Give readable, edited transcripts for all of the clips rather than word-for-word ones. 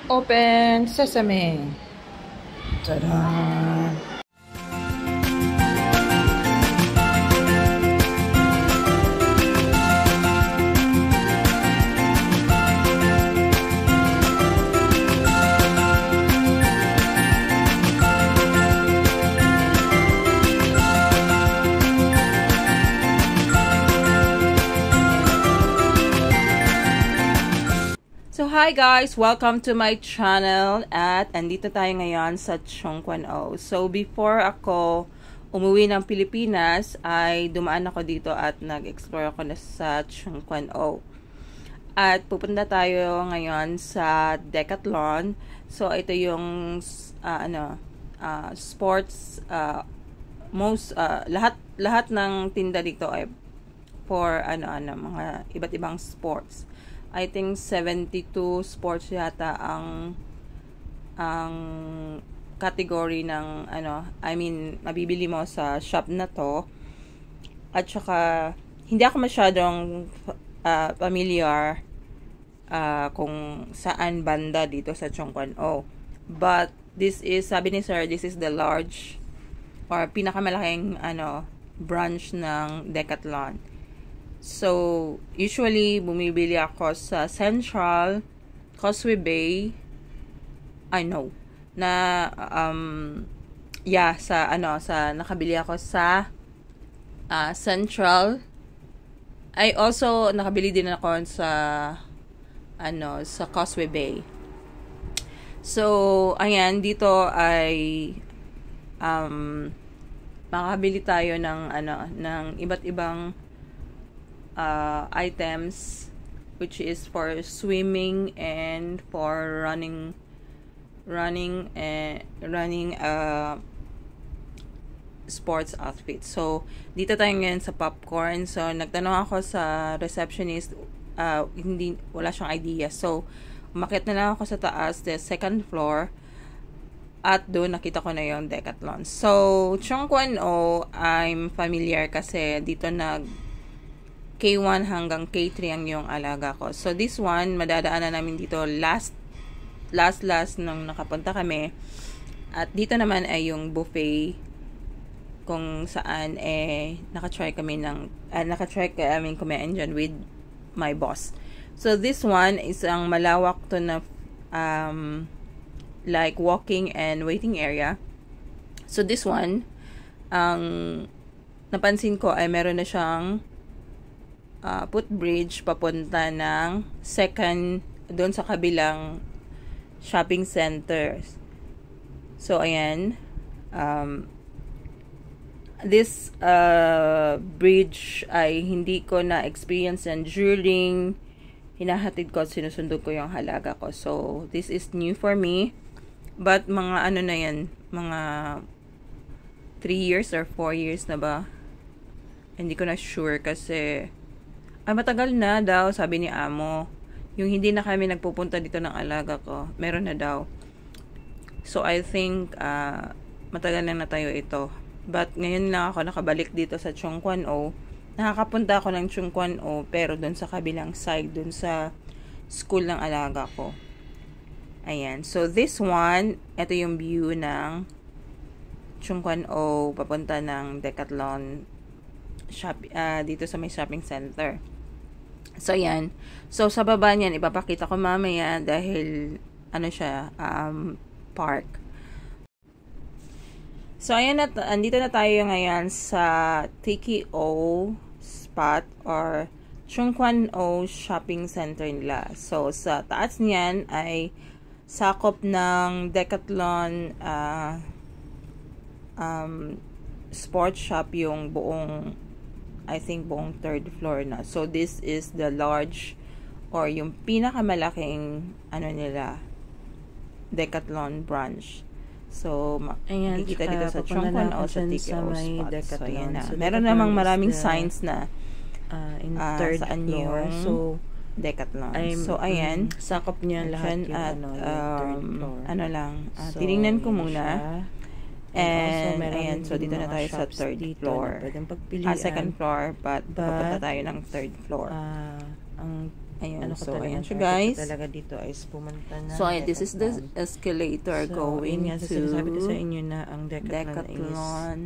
Open Sesame. Ta-da! So hi guys, welcome to my channel at andito tayo ngayon sa Chongquan O. So before ako umuwi ng Pilipinas ay dumaan ako dito at nag-explore ako na sa Chongquan O. At pupunta tayo ngayon sa Decathlon. So ito yung sports lahat ng tinda dito ay for mga iba't ibang sports. I think 72 sports yata ang category ng mabibili mo sa shop na to. At saka hindi ako masyadong familiar kung saan banda dito sa Chongquan O. But this is, sabi ni sir, this is the large or pinakamalaking branch ng Decathlon. So, usually, bumibili ako sa Central, Causeway Bay, nakabili ako sa Central. I also, nakabili din ako sa Causeway Bay. So, ayan, dito ay, makakabili tayo ng iba't ibang items which is for swimming and for running sports outfit. So dito tayo ngayon sa popcorn. So nagtanong ako sa receptionist, wala siyang idea. So umakyat na lang ako sa taas, the second floor, at doon nakita ko na yung Decathlon. So Chongquan O, I'm familiar kasi dito K1 hanggang K3 ang yung alaga ko. So this one, madadaanan namin dito last nung nakapunta kami. At dito naman ay yung buffet kung saan nakatry kami kumain dyan with my boss. So this one is ang malawak to na like walking and waiting area. So this one, ang napansin ko ay meron na siyang footbridge papunta ng second doon sa kabilang shopping centers. So ayan, this bridge ay hindi ko na experience and during hinahatid ko at sinusundo ko yung halaga ko. So this is new for me, but mga mga 3 years or 4 years na ba, hindi ko na sure kasi matagal na daw, sabi ni amo. Yung hindi na kami nagpupunta dito ng alaga ko, meron na daw. So, I think, matagal na tayo ito. But, ngayon lang ako nakabalik dito sa Chongquan O. Nakakapunta ako ng Chongquan O, pero dun sa kabilang side, dun sa school ng alaga ko. Ayan. So, this one, ito yung view ng Chongquan O, papunta ng Decathlon dito sa may shopping center. So, yan. So, sa baba niyan, ipapakita ko mamaya dahil, park. So, ayan andito na tayo ngayon sa Tiki O spot or Chongquan O shopping center nila. So, sa taas niyan ay sakop ng Decathlon sports shop yung buong third floor na. So, this is the large or yung pinakamalaking Decathlon branch. So, ayan, kita dito sa Chongquan O sa Tiki O spot. So, ayan na. Meron namang maraming signs na in third floor. So, Decathlon. So, ayan. Sakop niya lahat yung third floor. So, tinignan ko muna. And ayan, so dito na tayo sa third floor. Second floor, but papunta tayo ng third floor. Ang Ayan, ano ko so talaga, ayan siya, target guys. ko talaga dito is pumunta na So, ayan, this is the Decathlon. escalator So, going yun nga, to sinasabi ko sa inyo na ang Decathlon is, Decathlon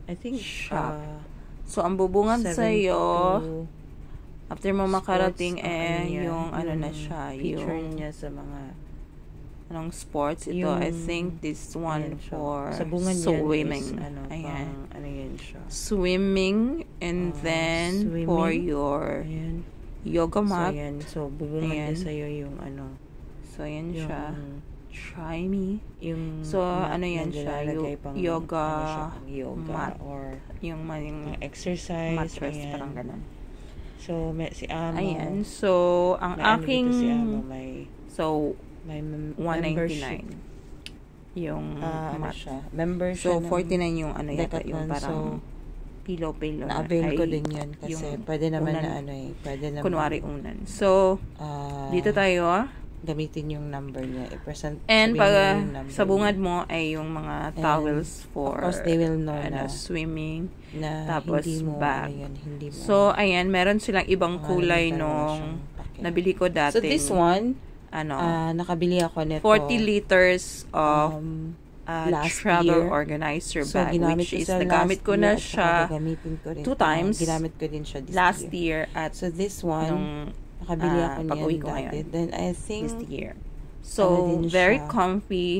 I think, shop. So, ang bubungad 72 sa'yo, after mo makarating, sports, yung ano na siya, feature yung niya sa mga anong sports ito. I think this one for sa bungan swimming. yan is, Ayan. ano yan siya. Swimming, and then swimming. for your Ayan. yoga So, mat. ayan. So, bubungan Ayan. niya sa'yo yung ano. So, ayan Yung, siya. Try me. Yung So, ano yan siya, nilalagay pang, yoga ano siya, pang yoga mat. or Yung exercise. mattress, Ayan. parang ganun. So, si Amo. Ayan. So, ang may aking, ano dito si Amo, may membership. 199. Yung ano mat. siya, member So, siya ng 49 yung ano yata, Decathlon. yung parang So, pillow-pillow na-avail ko ay, din yun kasi yung pwede naman unan, na ano pwede naman kunwari unan. So, dito tayo, gamitin yung number niya, i-present, and sabihin mo pag yung number sa bungad niya. mo ay yung mga And, towels for of course, they will know na swimming, na tapos hindi mo, bag. hindi mo. So, ayan, meron silang ibang kulay Dalawa nung siyang packet. nabili ko dati. So, this one, ano, nakabili ako nito. 40 liters of last travel year. organizer So, bag, ginamit which ko is sa nagamit last ko year na at saka siya gagamitin ko rin. 2 times Ginamit ko din siya this last year. year at So, this one, nung nakabili ako niyan pag-uwi ko dati. ngayon. Then, I think, this year. ano So, din very siya, comfy.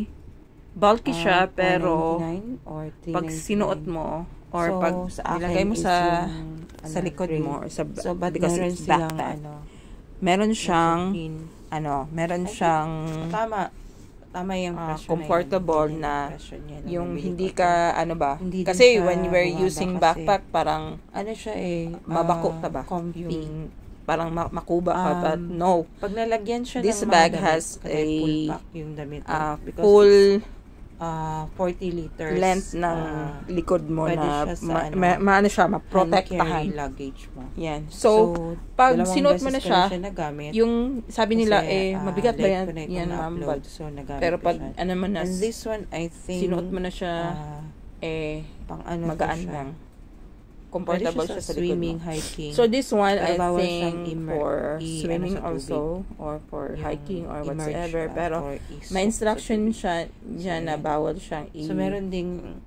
Bulky siya, pero 499 or pag 399. sinuot mo, or So, pag sa akin nilagay mo is sa yung, likod gray. mo, or sa, So, but because meron it's silang, backpack. Meron siyang, meron siyang, tama yung presyo comfortable na, yung hindi ka, Hindi din kasi siya when you were bumaba using kasi backpack, parang, ano siya mabako ka ba? comfy. Yung, parang makuba ka, but no. Pag nalagyan siya This ng mga bag damit, has kasi a, full pack yung damit because full 40 liters length ng likod mo pwede na siya sa maano siya, hand maprotektahan. carry luggage mo. Yan. So, pag dalawang sinuot mo na beses ko siya, nagamit. yung sabi nila, Kasi, mabigat ba late yan? ko na ito Yan, ma'am. na-upload, But, so nagamit pero ko pag, siya. ano mo na, And this one, I think, sinuot mo na siya, pang ano magaan siya. lang. Comfortable Pwede siya sa swimming, likod mo. hiking. So, this one, Pero I bawal siyang think, for swimming sa tubig. also, or for Yung hiking, or immerse whatsoever. siya Pero, or isok may instruction sa tubig. siya dyan na yan. bawal siyang So, meron ding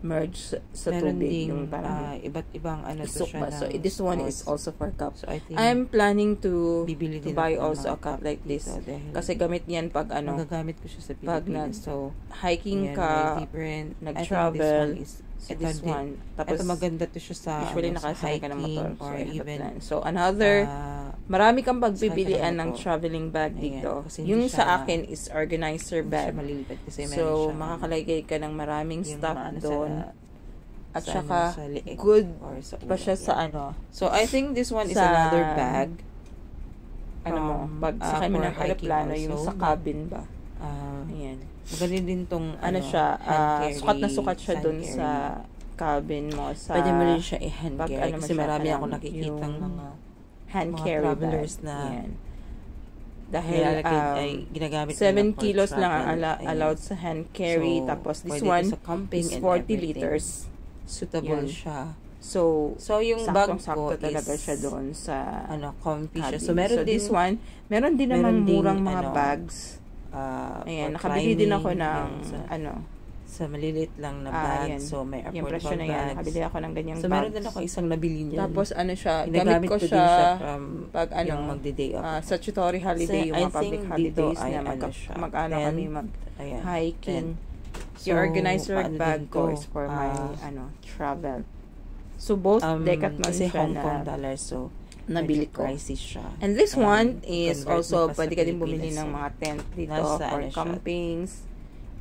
merge sa meron tubig. ding Yung parang, iba't ibang ano to isok siya ba? So, this one is sports. also for cup. So, I think, I'm planning to bibili din buy ako ng also a mga cup like this. dito dahil Kasi gamit yan pag magagamit ko siya sa pag Pilipinas. so, hiking Ayan, ka, may different, nag-travel, ito this din. one. Tapos, Ito maganda to siya sa usually sa nakasakay ka ng hiking motor. So, or I have a even plan. So, another, marami kang pagpipilian sakay ka ng ng motor. traveling bag Ayan, dito. kasi hindi Yung siya- sa akin is organizer hindi siya bag. malilipat kasi meron So, siyang makakalagay ka ng maraming yung stuff maano doon. At sa saka, sa leeg good or sa pa siya ulo. sa ano. So, I think this one is sa- another bag. Ano mo, pag sakay mo for ng aeroplano, hiking yung also. sa cabin ba? Ah, Ayan. magaling din tong Ano siya, hand carry, sukat na sukat siya hand dun carry. sa cabin mo. Sa Pwede mo rin siya i-hand pag carry ano mo kasi siya, marami parang ako nakikitang yung mga hand mga carry travelers bag. na Ayan. Dahil ay ginagamit 7 nila for kilos lang ang travel. Ayan. allowed sa hand carry. So, Tapos this pwede one sa camping is and 40 everything. liters. Suitable Yan. siya. So, So, yung bag saktong-sakto ko talaga is siya doon sa comfy siya. cabin. So, meron this din one, meron din meron namang ding, murang mga ano, bags. Ayan, for nakabili din ako climbing, ng, yung sa maliliit lang na bag. yan. So, may Yung presyo affordable na yan. bags. Nakabili ako ng ganyang So, bags. meron din ako isang nabili niyan. Tapos, ano siya, gamit Ginagamit ko din siya from pag yung magdi-day off. statutory holiday, Kasi yung I mga public think holidays dito ay na ano siya, mag-ano 10, kami, ayan, mag-hiking. 10. Yung organizer paano bag din ko to? is for my, travel. So, both Decathlon kasi siya Hong Kong na dollars, so nabili medyo ko. pricey siya. And this one And is convert also, mo pa sa pwede ka din bumili Pilipinas, ng so, mga tent dito nasa for ano siya, campings.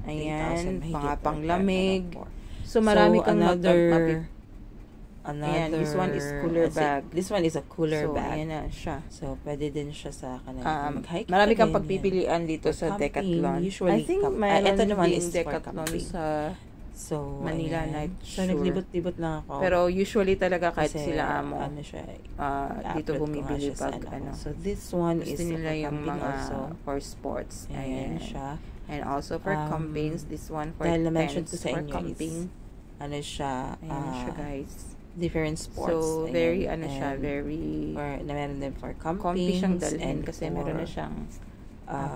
3,000 Ayan, mahigit mga or panglamig. more. So, marami So, kang another Ayan, this one is cooler bag. This one is a cooler so, bag. ayan na siya. So, pwede din siya sa kanan. Mag-hike Marami ka kang din, pagpipilian dito For sa camping, Decathlon. usually I think ito mayroon naman din is for Decathlon camping. sa So, Manila ayan. Night. So, naglibot-libot lang ako. Pero usually talaga kahit kasi, sila amo, ano siya, dito i-upload ko nga bumibili siya sa pag ano. So, this one is Gusto nila for yung camping mga also. for sports. Ayan Ayan. siya. And also for campings, this one for dahil na-mention tents ko sa for inyo camping. is, ano siya, Ayan siya, guys. different sports. So, Ayan. very, ano siya, And very na meron din for camping. comfy siyang dalhin and kasi for, meron na siyang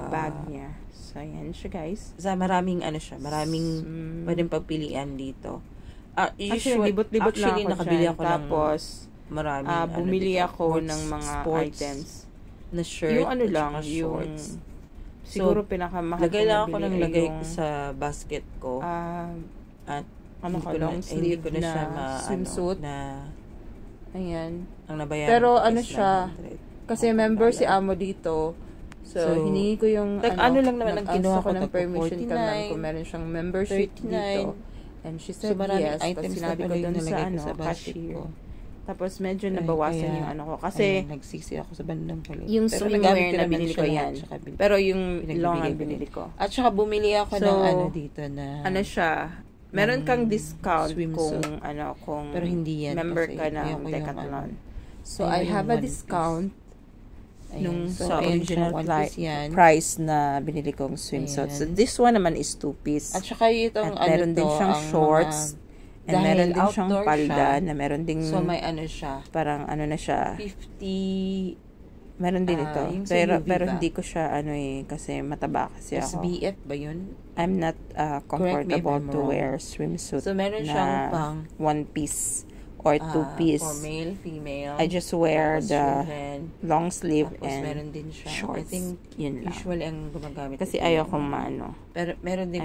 bag niya. So, ayan siya, guys. Sa maraming ano siya, maraming pwedeng pagpilian dito. Actually, libot-libot lang ako nakabili dyan. ako Tapos, maraming bumili dito, ako ng mga sports items. na shirt Yung ano at lang, saka yung shorts. siguro pinakamahal Lagay lang ako ng lagay yung, sa basket ko. At ano ko, hindi long hindi sleeve ko na siya swimsuit. na Ayan. ang nabayaran Pero ko ano is siya, 900. kasi member si Amo dito. So, hiningi ko yung ano lang naman ang kinuha ko, ng permission 49, ka ma'am kung meron siyang membership 39. dito. And she said maraming yes. Tapos items sinabi na ko pala yung dun sa nalagay ko sa basket cashier. ko. Tapos medyo Ay, nabawasan kaya, yung ano ko. Kasi nagsisi ako sa bandang palit. yung Pero swimwear nagamit ko na naman binili siya ko lahat, yan. tsaka Pero yung pinagbibigay long ko ang din. binili ko. At saka bumili ako So, ng ano dito na Ano siya, meron kang discount swimsuit. kung Pero hindi yan member kasi ka ng ayoko yung Decathlon. So, ayoko I yung have a one piece. discount nung so, sa ayan original siya, one piece yan. price na binili kong swimsuit. Ayan. So, this one naman is 2-piece. At saka itong At meron din siyang shorts. And dahil meron din siyang outdoor palda siya, na meron ding so may ano siya, parang ano na siya. 50 Meron din ito. yung sa Pero UV pero ba? hindi ko siya ano kasi mataba kasi ako. SBF ba yun? I'm not Correct me if comfortable I'm to wrong. wear swimsuit So meron na siyang pang one piece or two piece. for male, female. I just wear tapos the children, long sleeve tapos and meron din siya. I shorts. think Yun lang. usually ang gumagamit. Kasi ito ayoko yung- maano. Pero meron din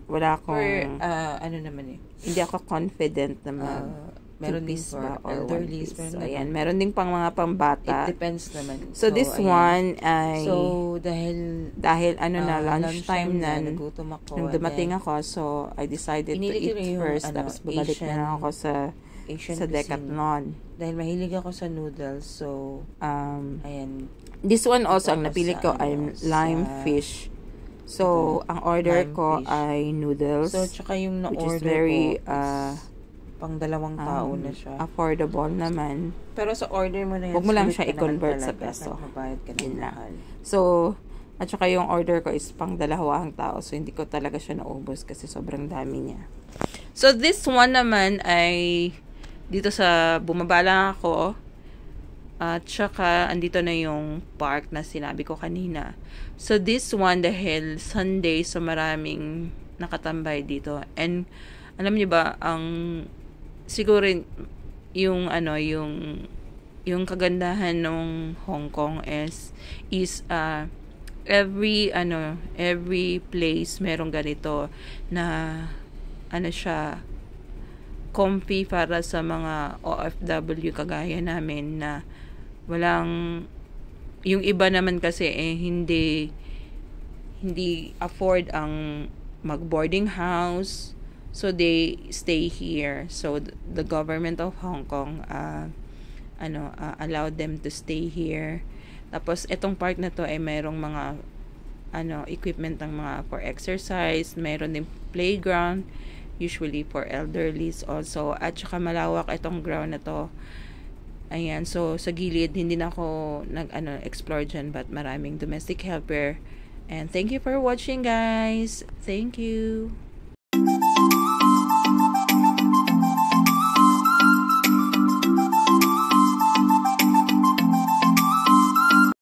Wala akong ano naman hindi ako confident na mag meron din two-piece for ba or one elderly. piece. So, ayan. Meron din pang mga It pambata. depends naman. So, this ayan. one ay So, dahil lunchtime na nagutom ako. nung dumating ako, so I decided to Pinili ko eat na yung, first. ano, Tapos bumalik na lang ako sa Asian sa cuisine. Decathlon. Dahil mahilig ako sa noodles, so, ayan. This one also, ang Ito ako napili sa, ko ay ano, lime sa- fish. So, ang order lime ko fish. ay noodles, So, tsaka yung which na-order is very ko is pang dalawang tao na siya. affordable naman. Pero sa order mo na yan, Huwag mo lang sulit siya ka naman i-convert sa talaga peso. kahit magbayad ka ng Yun lang. mahal. So, at saka yung order ko is pang dalawang tao. So, hindi ko talaga siya naubos kasi sobrang dami niya. So, this one naman ay dito sa bumaba lang ako. At saka, andito na yung park na sinabi ko kanina. So, this one, dahil Sunday, so maraming nakatambay dito. And, alam niyo ba, siguro, yung kagandahan ng Hong Kong is every place merong ganito na, siya, comfy para sa mga OFW kagaya namin na walang, yung iba naman kasi hindi afford ang mag-boarding house, so they stay here. So the government of Hong Kong allowed them to stay here. Tapos itong park na to ay mayroong mga equipment ng mga for exercise, mayroon din playground usually for elderlies also, at saka malawak itong ground na to. Ayan, so sa gilid hindi na ako explore dyan, but maraming domestic helper. And thank you for watching, guys. Thank you.